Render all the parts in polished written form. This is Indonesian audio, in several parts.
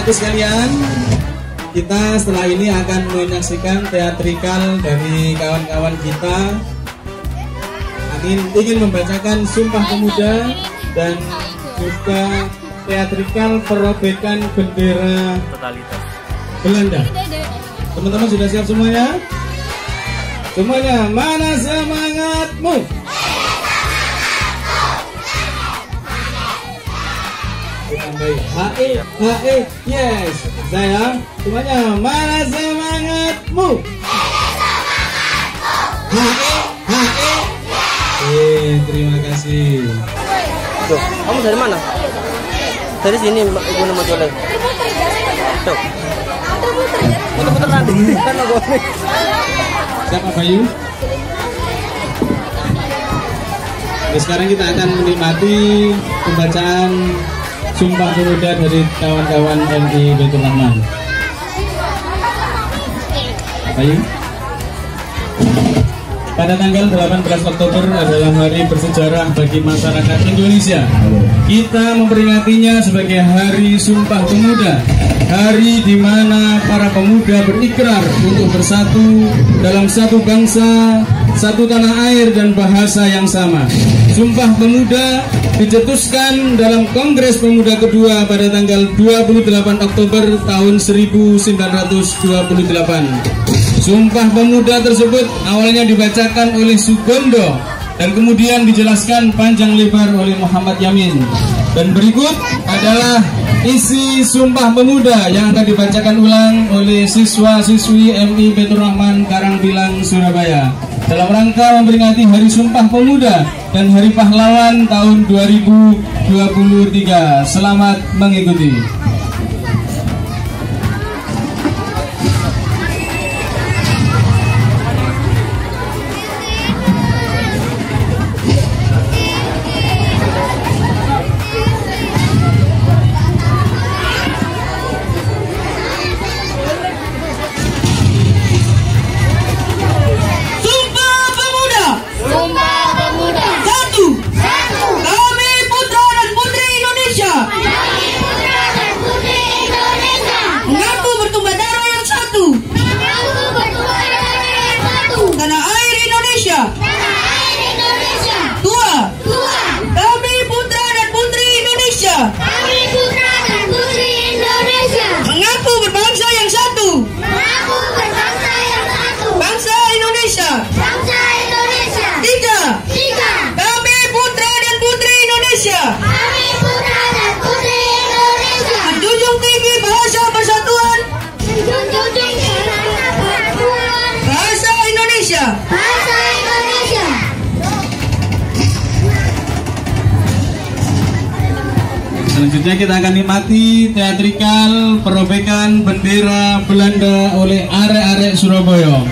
anak-anakku sekalian, kita setelah ini akan menyaksikan teatrikal dari kawan-kawan kita. Ingin membacakan Sumpah Pemuda dan juga teatrikal perobekan bendera Belanda. Teman-teman sudah siap semuanya? Semuanya, mana semangatmu? Hae, yes. Saya, semuanya, mana semangatmu? Hae. Terima kasih. Tuh, kamu dari mana? Dari sini, Ibu Nama Joleng. Tuh. Putar-putar nanti. Kan aku nih. Siapa Bayu? Nah, sekarang kita akan menikmati pembacaan Sumpah Pemuda dari kawan-kawan MI Baitur Rahman. Bayu? Pada tanggal 18 Oktober adalah hari bersejarah bagi masyarakat Indonesia. Kita memperingatinya sebagai Hari Sumpah Pemuda, hari di mana para pemuda berikrar untuk bersatu dalam satu bangsa, satu tanah air dan bahasa yang sama. Sumpah Pemuda dicetuskan dalam Kongres Pemuda kedua pada tanggal 28 Oktober tahun 1928. Sumpah Pemuda tersebut awalnya dibacakan oleh Sugondo dan kemudian dijelaskan panjang lebar oleh Muhammad Yamin. Dan berikut adalah isi Sumpah Pemuda yang akan dibacakan ulang oleh siswa-siswi MI Baitur Rahman Karangpilang, Surabaya dalam rangka memperingati Hari Sumpah Pemuda dan Hari Pahlawan tahun 2023. Selamat mengikuti. Selanjutnya kita akan nikmati teatrikal perobekan bendera Belanda oleh arek-arek Surabaya.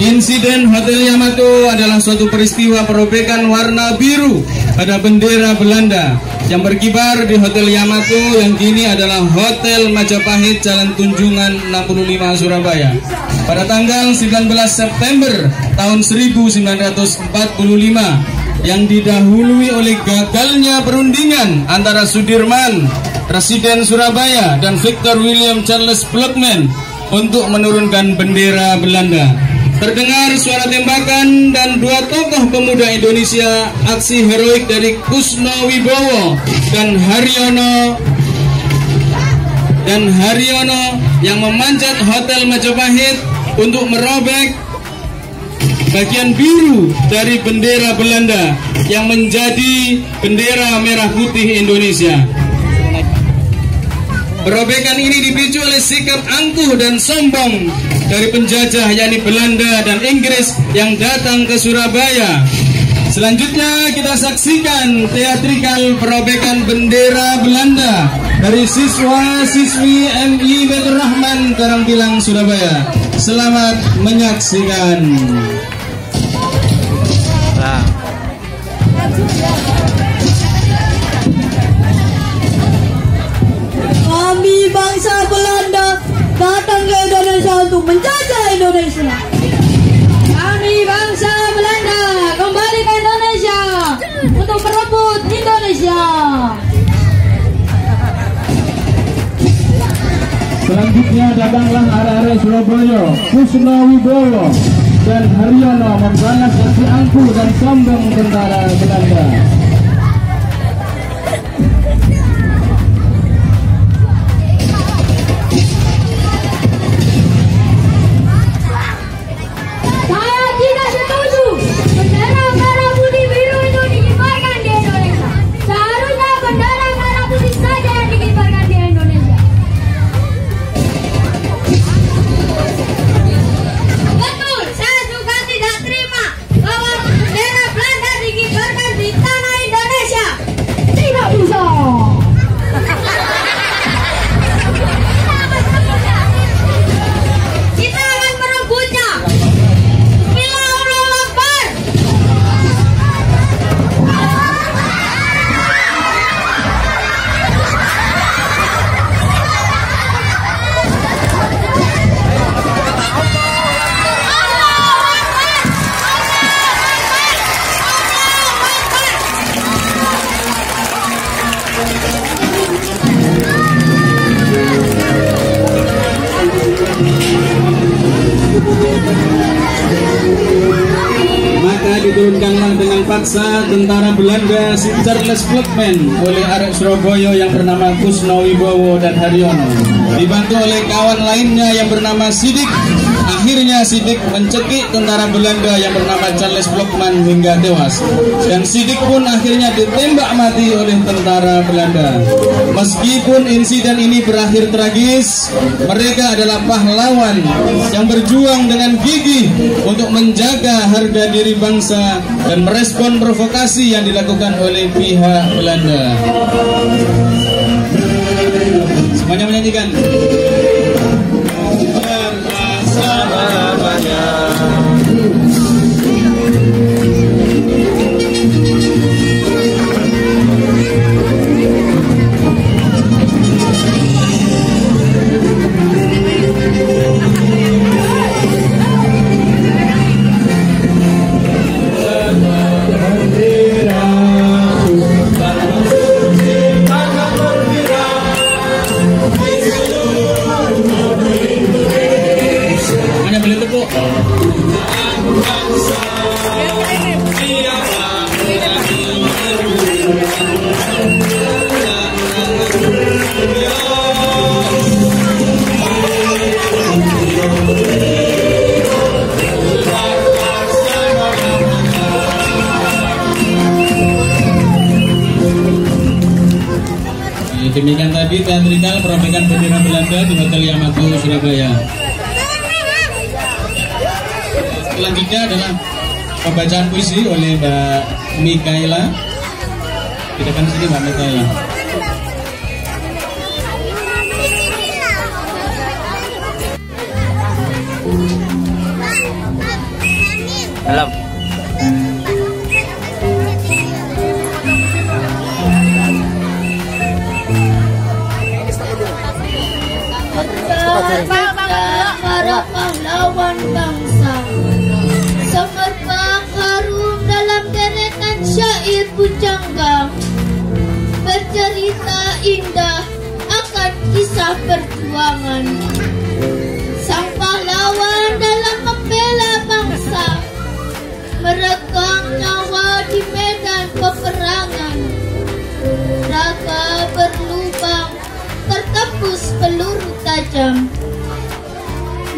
Insiden Hotel Yamato adalah suatu peristiwa perobekan warna biru pada bendera Belanda yang berkibar di Hotel Yamato yang kini adalah Hotel Majapahit, Jalan Tunjungan 65 Surabaya. Pada tanggal 19 September tahun 1945 yang didahului oleh gagalnya perundingan antara Sudirman, Presiden Surabaya, dan Victor William Charles Blockman untuk menurunkan bendera Belanda. Terdengar suara tembakan dan dua tokoh pemuda Indonesia aksi heroik dari Kusno Wibowo dan Haryono yang memanjat Hotel Majapahit untuk merobek bagian biru dari bendera Belanda yang menjadi bendera merah putih Indonesia. Perobekan ini dipicu oleh sikap angkuh dan sombong dari penjajah yakni Belanda dan Inggris yang datang ke Surabaya. Selanjutnya kita saksikan teatrikal perobekan bendera Belanda dari siswa-siswi MI Baitur Rahman Karangpilang, Surabaya. Selamat menyaksikan. Kami bangsa Belanda datang ke Indonesia untuk menjajah Indonesia. Kami bangsa Belanda kembali ke Indonesia untuk merebut Indonesia. Selanjutnya datanglah arek-arek Surabaya, Kusno Wibowo dan Haryono membalas aksi angkuh dan sombong tentara Belanda. Saya tidak setuju. Bendera merah putih biru itu dikibarkan di Indonesia. Seharusnya bendera merah putih saja yang dikibarkan di Indonesia. Betul, saya juga tidak terima bahwa bendera Belanda dikibarkan di tanah Indonesia. Tidak bisa. Kita akan merebutnya. Allahu Akbar. Maka diturunkanlah dengan paksa tentara Belanda si Charles Klopman oleh arek Surabaya yang bernama Kusno Wibowo dan Haryono, dibantu oleh kawan lainnya yang bernama Sidik. Akhirnya Sidik mencekik tentara Belanda yang bernama Charles Klopman hingga tewas, dan Sidik pun akhirnya ditembak mati oleh tentara Belanda. Meskipun insiden ini berakhir tragis, mereka adalah pahlawan yang berjuang dengan gigih untuk menjaga harga diri bangsa dan merespon provokasi yang dilakukan oleh pihak Belanda. Semuanya menyanyikan. Demikian tadi teatrikal perobekan bendera Belanda di Hotel Yamato, Surabaya. Selanjutnya adalah pembacaan puisi oleh Mbak Mikaela. Di depan sini Mbak Mikaela. Dalam. Para pahlawan bangsa, semerbak harum dalam deretan syair pujangga, bercerita indah akan kisah perjuangan sang pahlawan dalam membela bangsa, meregang nyawa di medan peperangan, raga berlubang tertembus peluru tajam.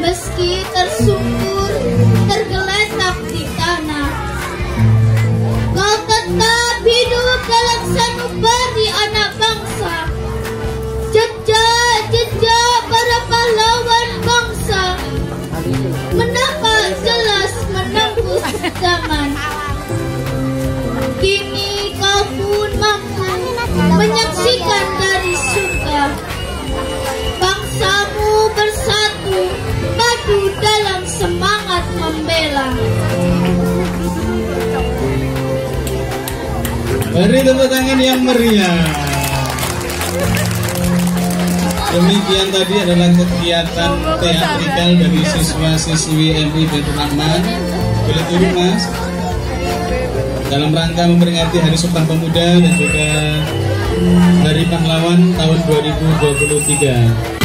Meski tersungkur, tergeletak di tanah, kau tetap hidup dalam sanubari anak bangsa. Jejak-jejak para pahlawan bangsa menampak jelas menembus zaman. Kini kau pun mampu menyaksikan dari surga. Bangsamu bersatu, padu dalam semangat membela. Beri tepuk tangan yang meriah. Demikian tadi adalah kegiatan teatrikal dari siswa-siswi MI Baitur Rahman. Boleh turun Mas. Dalam rangka memperingati Hari Sumpah Pemuda dan juga Hari Pahlawan tahun 2023.